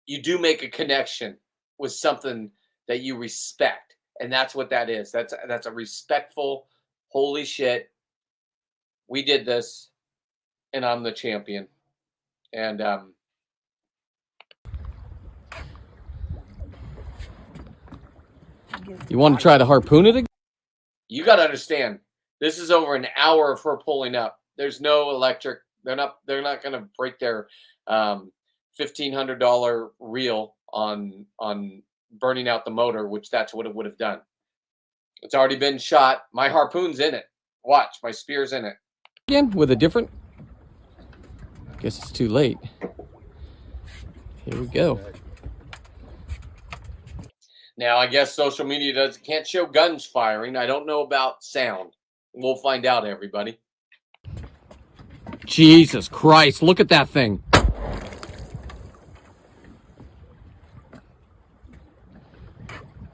you do make a connection with something that you respect. And that's what that is. That's a respectful, holy shit. We did this, and I'm the champion. And you want to try to harpoon it again? You got to understand, this is over an hour of her pulling up. There's no electric. They're not going to break their $1,500 reel on burning out the motor, which that's what it would have done. It's already been shot. My harpoon's in it. Watch, my spear's in it. Again, with a different. Guess it's too late. Here we go. Now, I guess social media can't show guns firing. I don't know about sound. We'll find out, everybody. Jesus Christ, look at that thing.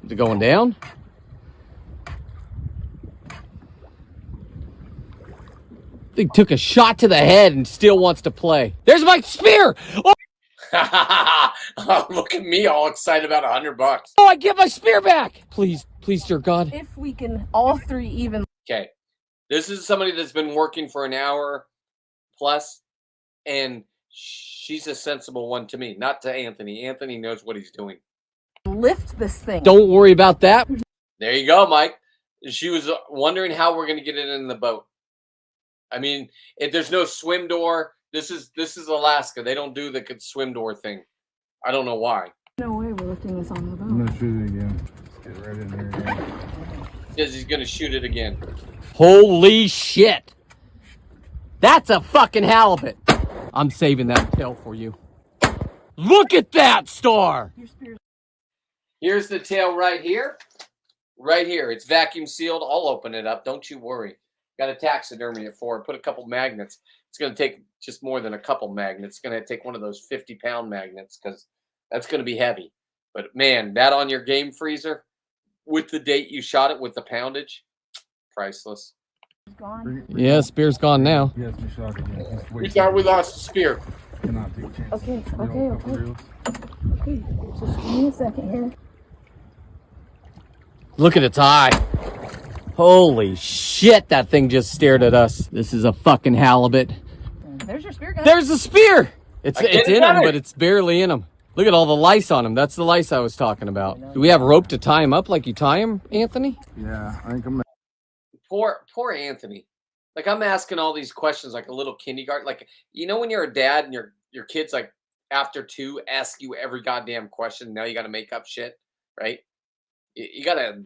Is it going down? They took a shot to the head and still wants to play. There's my spear! Oh, Oh, look at me all excited about $100. oh, I get my spear back! Please, please, dear God. If we can all three even. Okay. This is somebody that's been working for an hour plus, and she's a sensible one to me, not to Anthony. Anthony knows what he's doing. Lift this thing. Don't worry about that. There you go, Mike. She was wondering how we're going to get it in the boat. I mean, if there's no swim door, this is Alaska. They don't do the swim door thing. I don't know why. No way we're lifting this on the boat. I'm gonna shoot it again. Let's get right in here again. He says he's going to shoot it again. Holy shit. That's a fucking halibut. I'm saving that tail for you. Look at that, Star. Here's the tail right here. Right here. It's vacuum sealed. I'll open it up. Don't you worry. Got a taxidermy it for. Put a couple magnets. It's going to take just more than a couple magnets. It's going to take one of those 50-pound magnets because that's going to be heavy. But, man, that on your game freezer with the date you shot it with the poundage, priceless. Gone. Yeah, spear's gone now. Yes, we shot again. We thought we lost the spear. Cannot take a chance. Okay. Just give me a second here. Look at its eye. Holy shit, that thing just stared at us. This is a fucking halibut. There's your spear gun. There's the spear. It's in him, better. but it's barely in him. Look at all the lice on him. That's the lice I was talking about. Do we have rope to tie him up like you tie him, Anthony? Yeah, I think I'm Poor Anthony. Like, I'm asking all these questions like a little kindergarten. Like, you know when you're a dad and your kids, like, after 2 ask you every goddamn question. Now you got to make up shit, right? You got to...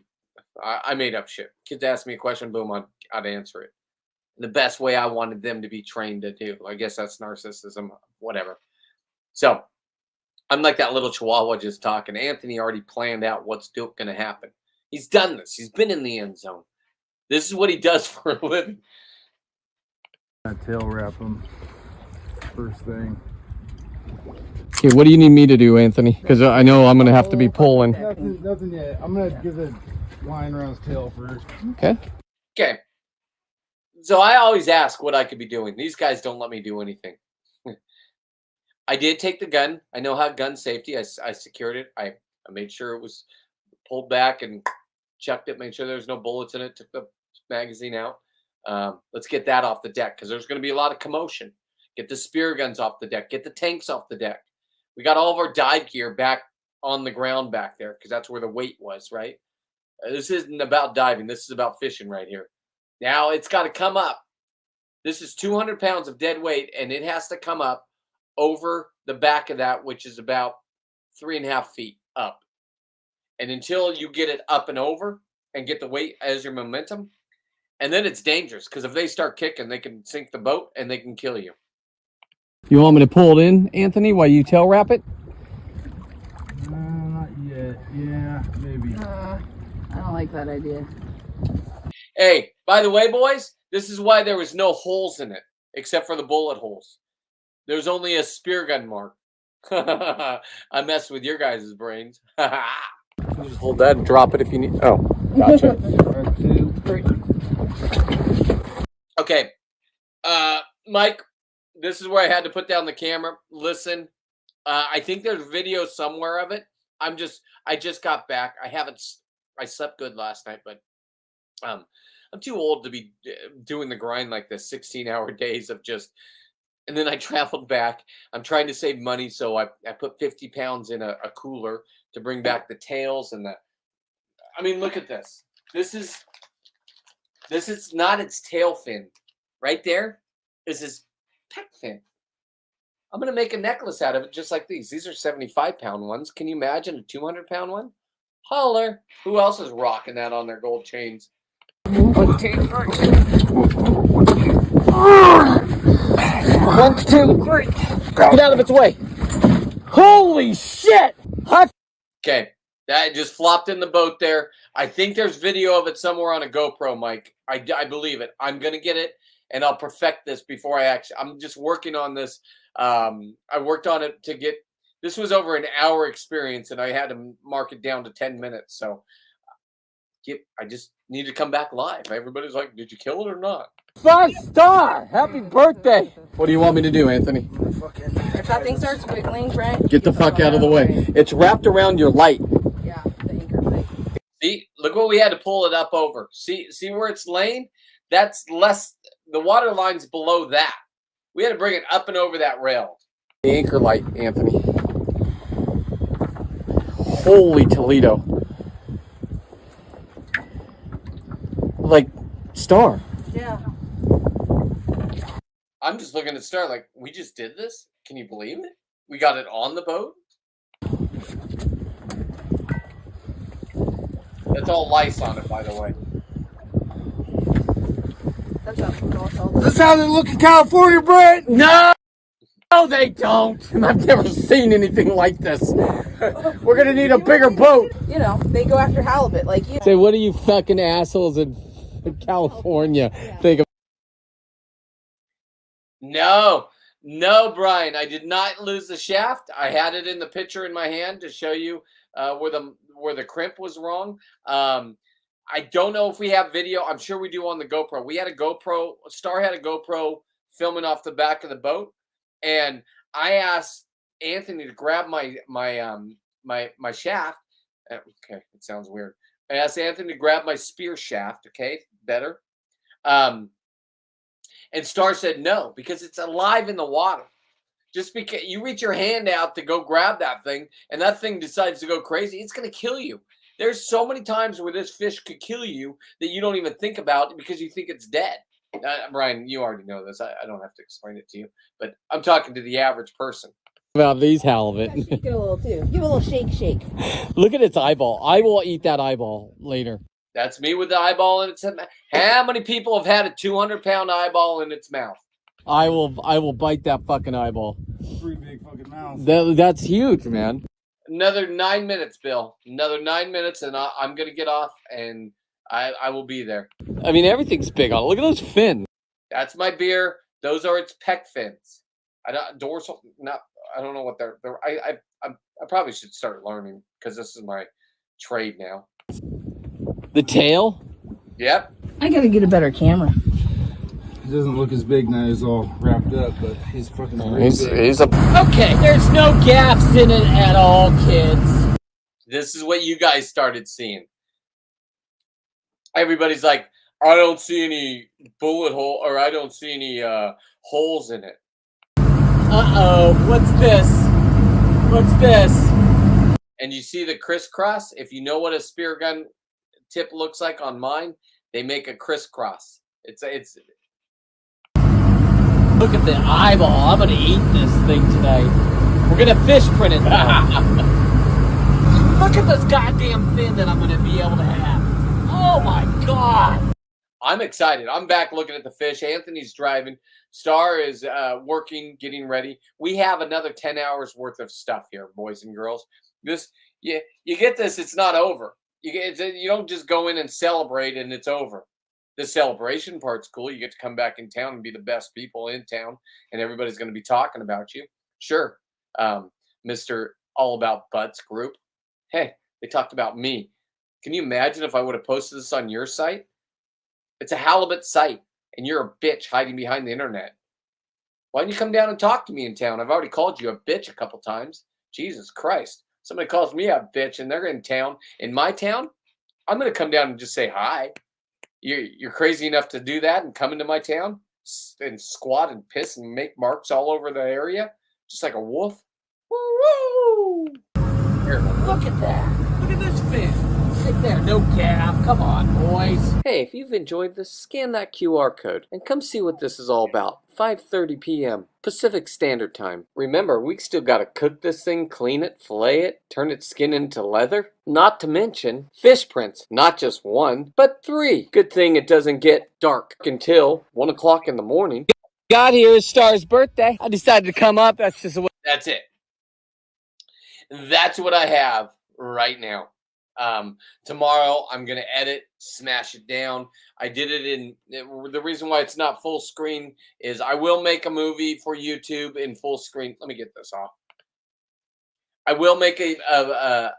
I made up shit. Kids ask me a question, boom, I'd answer it. The best way I wanted them to be trained to do. I guess that's narcissism, whatever. So, I'm like that little chihuahua just talking. Anthony already planned out what's going to happen. He's done this. He's been in the end zone. This is what he does for a living. tail wrap him first thing. Okay, what do you need me to do, Anthony? Because I know I'm going to have to be pulling. Nothing yet. I'm going to give the line around his tail first. Okay. Okay. So I always ask what I could be doing. These guys don't let me do anything. I did take the gun. I know how gun safety. I secured it. I made sure it was pulled back and checked it, made sure there was no bullets in it, took the magazine out. Let's get that off the deck because there's going to be a lot of commotion. Get the spear guns off the deck. Get the tanks off the deck. We got all of our dive gear back on the ground back there because that's where the weight was, right? This isn't about diving. This is about fishing right here. Now it's got to come up. This is 200 pounds of dead weight, and it has to come up over the back of that, which is about 3.5 feet up. And until you get it up and over and get the weight as your momentum, and then it's dangerous because if they start kicking, they can sink the boat and they can kill you. You want me to pull it in, Anthony, while you tail wrap it? Not yet. Yeah, maybe. I don't like that idea. Hey, by the way, boys, this is why there was no holes in it, except for the bullet holes. There's only a spear gun mark. I messed with your guys' brains. Just hold that and drop it if you need. Oh, gotcha. 1, 2, 3. Okay. Mike, this is where I had to put down the camera. Listen, I think there's video somewhere of it. I just got back. I slept good last night, but I'm too old to be doing the grind like this, 16-hour days of just, and then I traveled back. I'm trying to save money, so I put 50 pounds in a cooler to bring back the tails and the, I mean, look at this. This is not its tail fin. Right there is his pec fin. I'm going to make a necklace out of it just like these. These are 75-pound ones. Can you imagine a 200-pound one? Holler. Who else is rocking that on their gold chains? 1, 2, 3. 1, 2, 3. Get out of its way. Holy shit! Okay, that just flopped in the boat there. I think there's video of it somewhere on a GoPro, Mike. I believe it. I'm going to get it, and I'll perfect this before I'm just working on this. I worked on it to get, this was over an hour experience, and I had to mark it down to 10 minutes. So I just need to come back live. Everybody's like, did you kill it or not? 5-star! Happy birthday! What do you want me to do, Anthony? If that thing starts wiggling, Frank, Get the fuck out of the way. It's wrapped around your light. yeah, the anchor thing. See, look what we had to pull it up over. See where it's laying? That's less, the water line's below that. We had to bring it up and over that rail. The anchor light, Anthony. Holy Toledo. Like, Star. Yeah. I'm just looking at Star like, we just did this? Can you believe it? We got it on the boat? That's all lice on it, by the way. That's how That's how they look in California, Brett. No, they don't. I've never seen anything like this. We're gonna need a bigger boat. you know, they go after halibut like you. Say, what do you fucking assholes in California think of? No, no, Brian, I did not lose the shaft. I had it in the picture in my hand to show you where the crimp was wrong. I don't know if we have video. I'm sure we do on the GoPro. We had a GoPro. Star had a GoPro filming off the back of the boat, and I asked Anthony to grab my shaft. Okay, it sounds weird. I asked Anthony to grab my spear shaft. Okay, better. And Star said no, because it's alive in the water. Just because you reach your hand out to go grab that thing and that thing decides to go crazy, it's going to kill you. There's so many times where this fish could kill you that you don't even think about it because you think it's dead. Brian, you already know this. I don't have to explain it to you, but I'm talking to the average person. About these halibut. Yeah, shake it a little too. Give it a little shake. Look at its eyeball. I will eat that eyeball later. That's me with the eyeball in its mouth. How many people have had a 200-pound eyeball in its mouth? I will bite that fucking eyeball. Pretty big fucking mouth. That's huge, man. Another 9 minutes, Bill. Another 9 minutes, and I'm going to get off, and I will be there. I mean, everything's big on it. Look at those fins. That's my beer. Those are its pec fins. Dorsal. Not. I don't know what they're. I probably should start learning because this is my trade now. The tail? Yep. I gotta get a better camera. He doesn't look as big now. He's all wrapped up, but he's fucking big. Okay, there's no gaps in it at all, kids. This is what you guys started seeing. Everybody's like, I don't see any bullet hole, or I don't see any holes in it. Uh-oh, what's this? What's this? And you see the crisscross? If you know what a spear gun tip looks like on mine, they make a crisscross. It's Look at the eyeball. I'm gonna eat this thing today. We're gonna fish print it now. Look at this goddamn fin that I'm gonna be able to have. Oh my god. I'm excited. I'm back looking at the fish. Anthony's driving. Star is working, getting ready. We have another 10 hours worth of stuff here, boys and girls. You get this, it's not over. You don't just go in and celebrate and it's over. The celebration part's cool. You get to come back in town and be the best people in town, and everybody's going to be talking about you. Sure, Mr. All About Butts group. Hey, they talked about me. Can you imagine if I would have posted this on your site? It's a halibut site, and you're a bitch hiding behind the internet. Why don't you come down and talk to me in town? I've already called you a bitch a couple times. Jesus Christ. Somebody calls me a bitch, and they're in town. In my town, I'm going to come down and just say hi. You're crazy enough to do that and come into my town and squat and piss and make marks all over the area, just like a wolf? Woo-woo! Here, Look at that. Look at this fin. Right there, no gap. Come on, boys. hey, if you've enjoyed this, scan that QR code and come see what this is all about. 5:30 p.m. Pacific Standard Time. Remember, we still gotta cook this thing, clean it, fillet it, turn its skin into leather. Not to mention fish prints. Not just one, but 3. Good thing it doesn't get dark until 1 o'clock in the morning. Got here is Star's birthday. I decided to come up. That's just the way. That's it. That's what I have right now. Tomorrow I'm going to edit, smash it down. I did it in, the reason why it's not full screen is I will make a movie for YouTube in full screen. Let me get this off. I will make a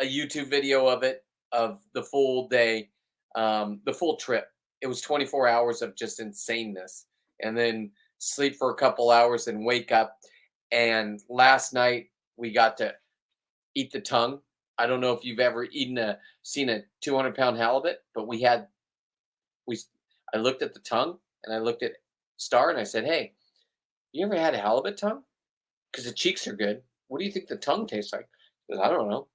YouTube video of it, of the full day, the full trip. It was 24 hours of just insaneness, and then sleep for a couple hours and wake up. And last night we got to eat the tongue. I don't know if you've ever seen a 200-pound halibut, but I looked at the tongue and I looked at Star and I said, hey, you ever had a halibut tongue? Because the cheeks are good. What do you think the tongue tastes like? He goes, I don't know.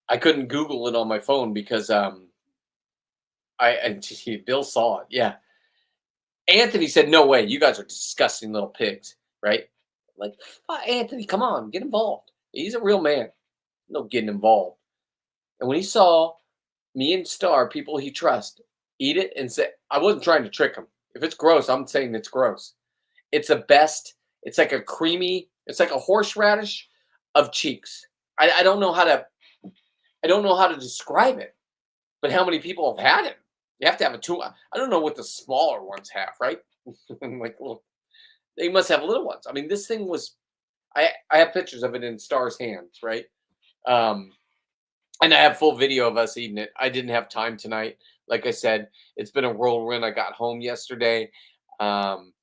I couldn't Google it on my phone because Bill saw it. Yeah. Anthony said, no way. You guys are disgusting little pigs, right? Like, Anthony, come on, get involved. He's a real man. No getting involved. And when he saw me and Star, people he trusts, eat it and say, I wasn't trying to trick them. If it's gross, I'm saying it's gross. It's the best. It's like a creamy, it's like a horseradish of cheeks. I don't know how to, I don't know how to describe it, but how many people have had it? You have to have a two. I don't know what the smaller ones have, right? Like little, they must have little ones. I mean, this thing was. I have pictures of it in Star's hands, right? Um, and I have full video of us eating it. I didn't have time tonight. Like I said, it's been a whirlwind. I got home yesterday. Um,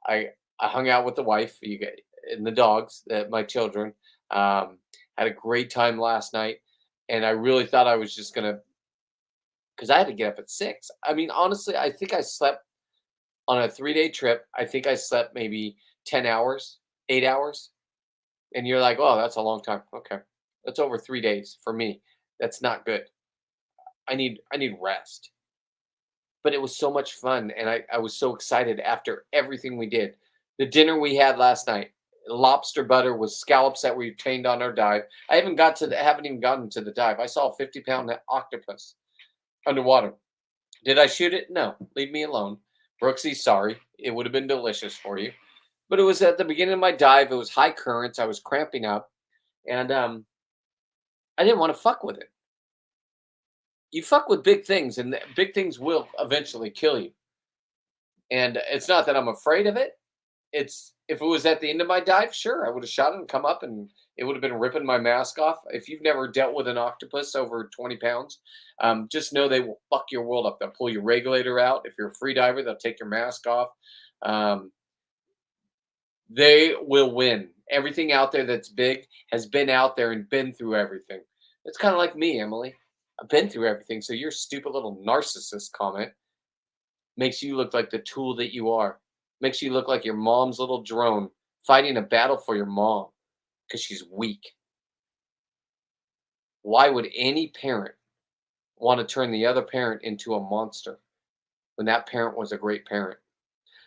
I hung out with the wife, you get and the dogs, my children. Had a great time last night, and I really thought I was just gonna because I had to get up at 6. I mean, honestly, I think I slept on a 3-day trip. I think I slept maybe 10 hours, 8 hours, and you're like, oh, that's a long time. Okay, that's over 3 days for me. That's not good. I need rest. But it was so much fun, and I was so excited after everything we did. The dinner we had last night, lobster butter with scallops that we obtained on our dive. I haven't even gotten to the dive. I saw a 50-pound octopus underwater. Did I shoot it? No. Leave me alone. Brooksy, sorry. It would have been delicious for you. But it was at the beginning of my dive. It was high currents. I was cramping up, and I didn't want to fuck with it. You fuck with big things, and big things will eventually kill you. And it's not that I'm afraid of it. It's if it was at the end of my dive, sure, I would have shot it and come up, and it would have been ripping my mask off. If you've never dealt with an octopus over 20 pounds, just know they will fuck your world up. They'll pull your regulator out. If you're a free diver, they'll take your mask off. Um, they will win. Everything out there that's big has been out there and been through everything. It's kind of like me, Emily. I've been through everything. So your stupid little narcissist comment makes you look like the tool that you are. Makes you look like your mom's little drone fighting a battle for your mom because she's weak. Why would any parent want to turn the other parent into a monster when that parent was a great parent?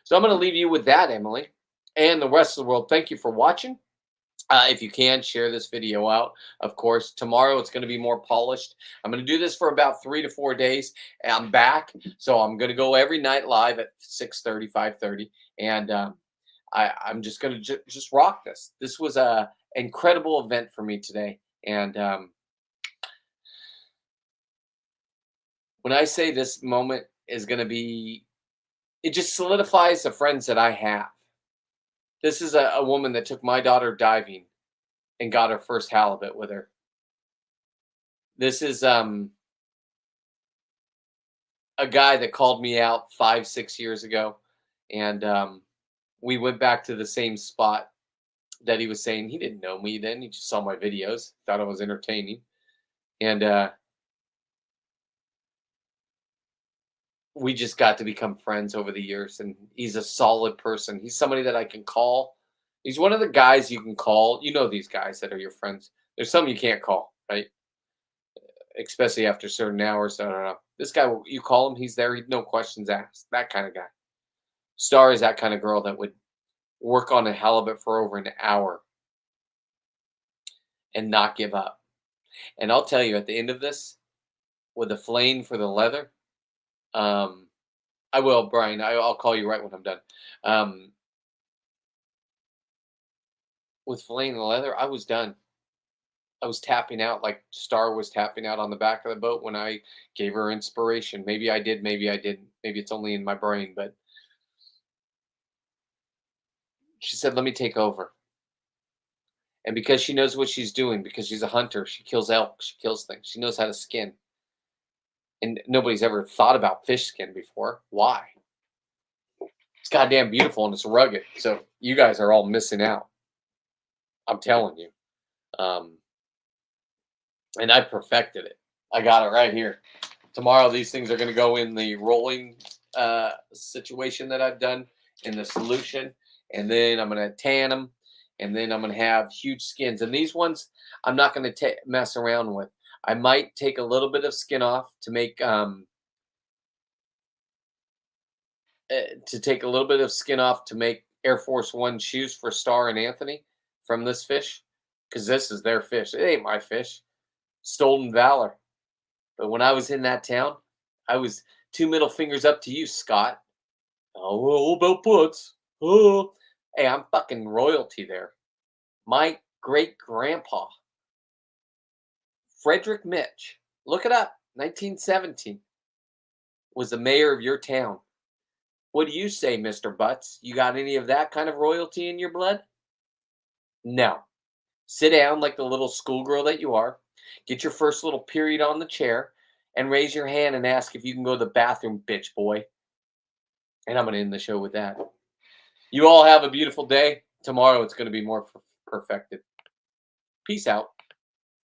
So I'm going to leave you with that, Emily, and the rest of the world. Thank you for watching. If you can, share this video out. Of course, tomorrow it's going to be more polished. I'm going to do this for about 3 to 4 days. And I'm back, so I'm going to go every night live at 6:30, 5:30, and I'm just going to just rock this. This was a incredible event for me today, and when I say this moment is going to be, it just solidifies the friends that I have. This is a woman that took my daughter diving and got her first halibut with her. This is a guy that called me out 5, 6 years ago, and we went back to the same spot that he was saying. He didn't know me then. He just saw my videos, thought it was entertaining, and we just got to become friends over the years. And he's a solid person. He's somebody that I can call. He's one of the guys you can call. You know these guys that are your friends. There's some you can't call, right? Especially after certain hours. I don't know. This guy, you call him, he's there. No questions asked. That kind of guy. Star is that kind of girl that would work on a halibut for over an hour and not give up. And I'll tell you, at the end of this, with a flame for the leather, I will, Brian. I'll call you right when I'm done. With filleting the leather, I was done. I was tapping out like Star was tapping out on the back of the boat when I gave her inspiration. Maybe I did, maybe I didn't. Maybe it's only in my brain, but she said, let me take over. And because she knows what she's doing, because she's a hunter, she kills elk, she kills things. She knows how to skin. And nobody's ever thought about fish skin before. Why? It's goddamn beautiful and it's rugged. So you guys are all missing out. I'm telling you. And I perfected it. I got it right here. Tomorrow these things are going to go in the rolling situation that I've done in the solution. And then I'm going to tan them. And then I'm going to have huge skins. And these ones I'm not going to mess around with. I might take a little bit of skin off to make to make Air Force One shoes for Star and Anthony from this fish, because this is their fish. It ain't my fish. Stolen valor. But when I was in that town, I was 2 middle fingers up to you, Scott. Oh, all about butts. Oh. Hey, I'm fucking royalty there. My great-grandpa, Frederick Mitch, look it up, 1917, was the mayor of your town. What do you say, Mr. Butts? You got any of that kind of royalty in your blood? No. Sit down like the little schoolgirl that you are, get your first little period on the chair, and raise your hand and ask if you can go to the bathroom, bitch boy. And I'm going to end the show with that. You all have a beautiful day. Tomorrow it's going to be more perfected. Peace out.